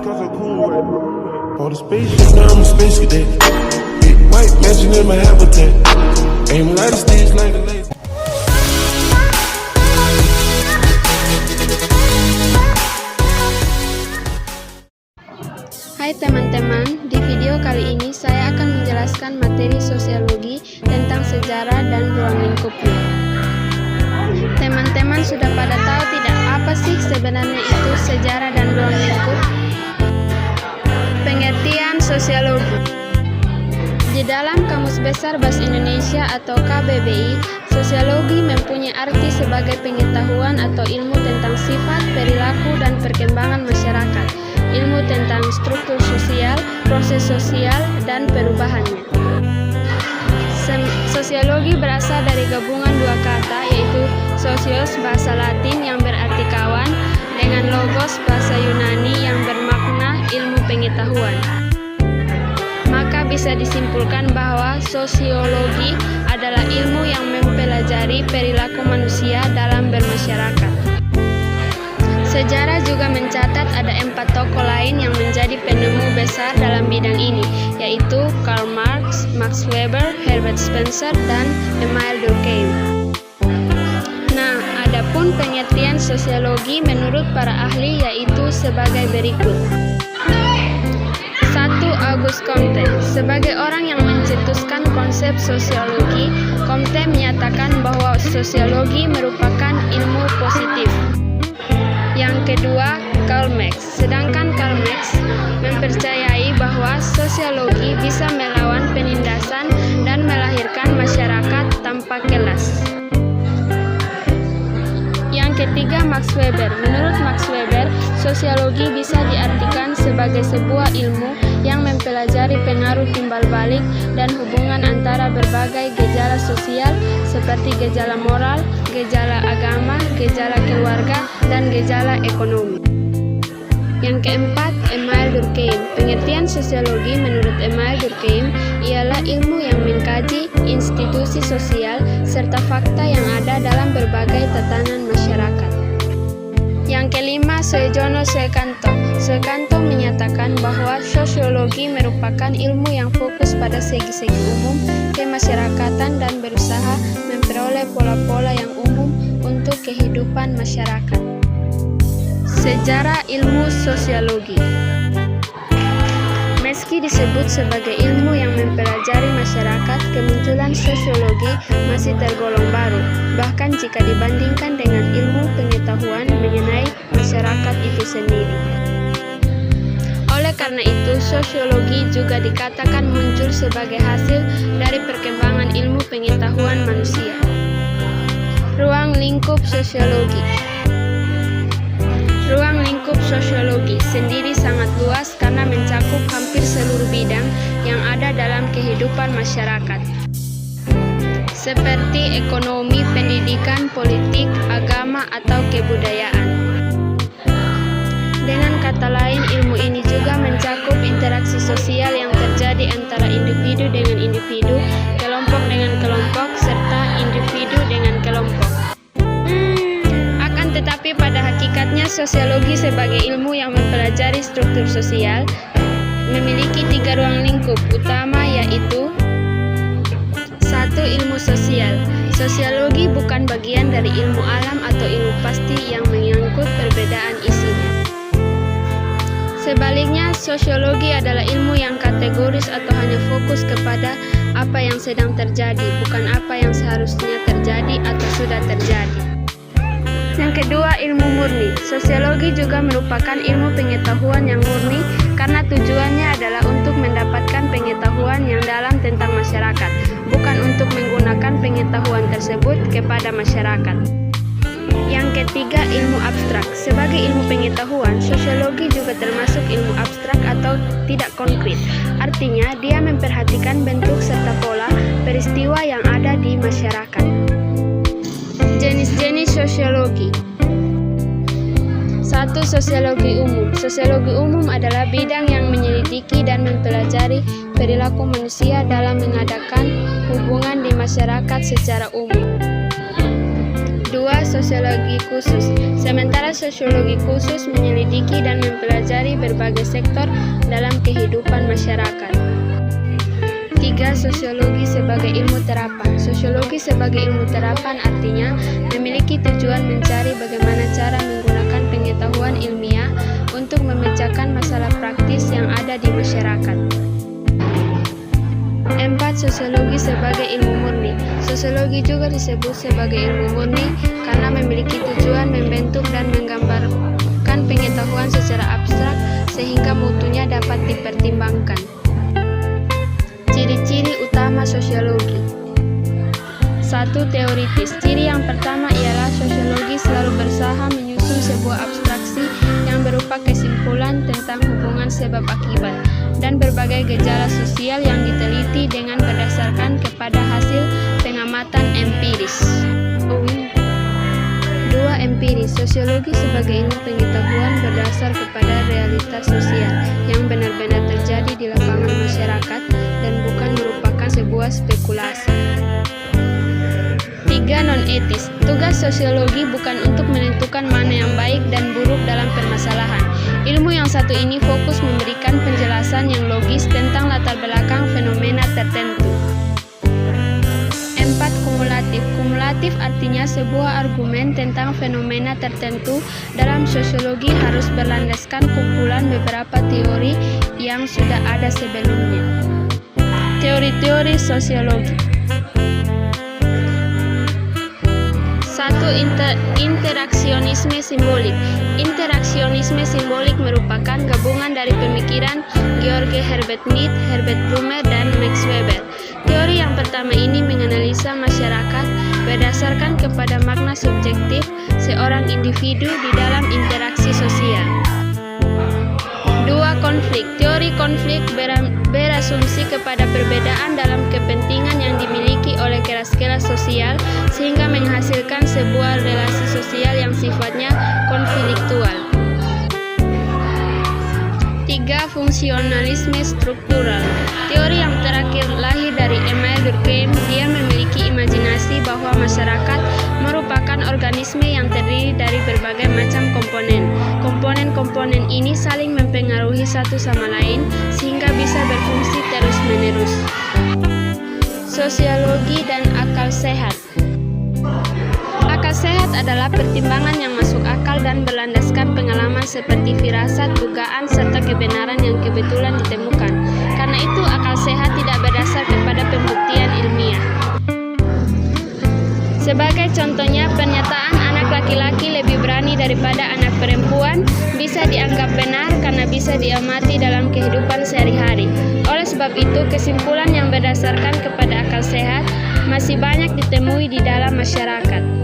cause I'm cool right now. For the spaceship, now I'm a space cadet. Big white mansion in my habitat. Aim light stage like a laser. Hai teman-teman, di video kali ini saya akan menjelaskan materi sosiologi tentang sejarah dan ruang lingkupnya. Teman-teman sudah pada tahu tidak apa sih sebenarnya itu sejarah dan ruang lingkup? Pengertian sosiologi. Di dalam Kamus Besar Bahasa Indonesia atau KBBI, sosiologi mempunyai arti sebagai pengetahuan atau ilmu tentang sifat, perilaku, dan perkembangan masyarakat, ilmu tentang struktur sosial, proses sosial, dan perubahannya. Sosiologi berasal dari gabungan dua kata, yaitu sosios bahasa Latin yang berarti kawan, dengan logos bahasa Yunani yang bermakna ilmu pengetahuan. Maka bisa disimpulkan bahwa sosiologi adalah ilmu yang mempelajari perilaku manusia dalam bermasyarakat. Sejarah juga mencatat ada 4 tokoh lain yang menjadi penemu besar dalam bidang ini, yaitu Karl Marx, Max Weber, Herbert Spencer, dan Emile Durkheim. Nah, adapun pengertian sosiologi menurut para ahli yaitu sebagai berikut. 1. Auguste Comte. Sebagai orang yang mencetuskan konsep sosiologi, Comte menyatakan bahwa sosiologi merupakan ilmu positif. Yang kedua, Karl Marx. Sedangkan Karl Marx mempercayai bahwa sosiologi bisa melawan penindasan dan melahirkan masyarakat tanpa kelas. Yang ketiga, Max Weber. Menurut Max Weber, sosiologi bisa diartikan sebagai sebuah ilmu yang mempelajari pengaruh timbal balik dan hubungan antara berbagai gejala sosial seperti gejala moral, gejala agama, gejala keluarga, dan gejala ekonomi. Yang keempat, Emile Durkheim. Pengertian sosiologi menurut Emile Durkheim ialah ilmu yang mengkaji institusi sosial serta fakta yang ada dalam berbagai tatanan masyarakat. Yang kelima, Soejono Suekanto. Suekanto menyatakan bahwa sosiologi merupakan ilmu yang fokus pada segi-segi umum kemasyarakatan dan berusaha memperoleh pola-pola yang umum untuk kehidupan masyarakat. Sejarah ilmu sosiologi. Meski disebut sebagai ilmu yang mempelajari masyarakat, kemunculan sosiologi masih tergolong baru, bahkan jika dibandingkan dengan ilmu pengetahuan mengenai masyarakat itu sendiri. Oleh karena itu, sosiologi juga dikatakan muncul sebagai hasil dari perkembangan ilmu pengetahuan manusia. Ruang lingkup sosiologi. Ruang lingkup sosiologi sendiri sangat luas karena mencakup hampir seluruh bidang yang ada dalam kehidupan masyarakat, seperti ekonomi, pendidikan, politik, agama, atau kebudayaan. Dengan kata lain, ilmu ini juga mencakup interaksi sosial yang terjadi antara individu dengan individu, kelompok dengan kelompok, serta individu dengan kelompok. Tetapi pada hakikatnya sosiologi sebagai ilmu yang mempelajari struktur sosial memiliki 3 ruang lingkup utama, yaitu 1. Ilmu sosial. Sosiologi bukan bagian dari ilmu alam atau ilmu pasti yang menyangkut perbedaan isinya. Sebaliknya, sosiologi adalah ilmu yang kategoris atau hanya fokus kepada apa yang sedang terjadi, bukan apa yang seharusnya terjadi atau sudah terjadi. Yang kedua, ilmu murni. Sosiologi juga merupakan ilmu pengetahuan yang murni karena tujuannya adalah untuk mendapatkan pengetahuan yang dalam tentang masyarakat, bukan untuk menggunakan pengetahuan tersebut kepada masyarakat. Yang ketiga, ilmu abstrak. Sebagai ilmu pengetahuan, sosiologi juga termasuk ilmu abstrak atau tidak konkret. Artinya, dia memperhatikan bentuk serta pola peristiwa yang ada di masyarakat. Jenis-jenis sosiologi. 1. Sosiologi umum. Sosiologi umum adalah bidang yang menyelidiki dan mempelajari perilaku manusia dalam mengadakan hubungan di masyarakat secara umum. 2. 2. Sosiologi khusus. Sementara sosiologi khusus menyelidiki dan mempelajari berbagai sektor dalam kehidupan masyarakat. 3. Sosiologi sebagai ilmu terapan. Sosiologi sebagai ilmu terapan artinya memiliki tujuan mencari bagaimana cara menggunakan pengetahuan ilmiah untuk memecahkan masalah praktis yang ada di masyarakat. 4. Sosiologi sebagai ilmu murni. Sosiologi juga disebut sebagai ilmu murni karena memiliki tujuan membentuk dan menggambarkan pengetahuan secara abstrak sehingga mutunya dapat dipertimbangkan. Ciri-ciri utama sosiologi. 1. Teoritis. Ciri yang pertama ialah sosiologi selalu berusaha menyusun sebuah abstraksi yang berupa kesimpulan tentang hubungan sebab akibat dan berbagai gejala sosial yang diteliti dengan berdasarkan kepada hasil pengamatan empiris. 2. Empiris. Sosiologi sebagai ilmu pengetahuan berdasar kepada realitas sosial yang benar-benar terjadi di lapangan masyarakat dan bukan merupakan sebuah spekulasi. 3. Non-etis. Tugas sosiologi bukan untuk menentukan mana yang baik dan buruk dalam permasalahan. Ilmu yang satu ini fokus memberikan penjelasan yang logis tentang latar belakang fenomena tertentu. 4. Kumulatif. Kumulatif artinya sebuah argumen tentang fenomena tertentu dalam sosiologi harus berlandaskan kumpulan beberapa teori yang sudah ada sebelumnya. Teori-teori sosiologi. 1. Interaksionisme simbolik. Interaksionisme simbolik merupakan gabungan dari pemikiran George Herbert Mead, Herbert Blumer, dan Max Weber. Teori yang pertama ini menganalisa masyarakat berdasarkan kepada makna subjektif seorang individu di dalam interaksi sosial. 2. Konflik. Teori konflik berasumsi kepada perbedaan dalam kepentingan yang dimiliki oleh kelas-kelas sosial sehingga menghasilkan sebuah relasi sosial yang sifatnya konfliktual. 3. Fungsionalisme struktural. Teori yang terakhir lahir dari Emile Durkheim. Dia memiliki imajinasi bahwa masyarakat merupakan organisme yang terdiri dari berbagai macam komponen. Komponen-komponen ini saling mempengaruhi satu sama lain sehingga bisa berfungsi terus-menerus. Sosiologi dan akal sehat. Akal sehat adalah pertimbangan yang masuk akal dan berlandaskan pengalaman seperti firasat, dugaan, serta kebenaran yang kebetulan ditemukan. Karena itu, akal sehat tidak berdasar kepada pembuktian ilmiah. Sebagai contohnya, pernyataan anak laki-laki lebih berani daripada anak perempuan bisa dianggap benar karena bisa diamati dalam kehidupan sehari-hari. Oleh sebab itu, kesimpulan yang berdasarkan kepada akal sehat masih banyak ditemui di dalam masyarakat.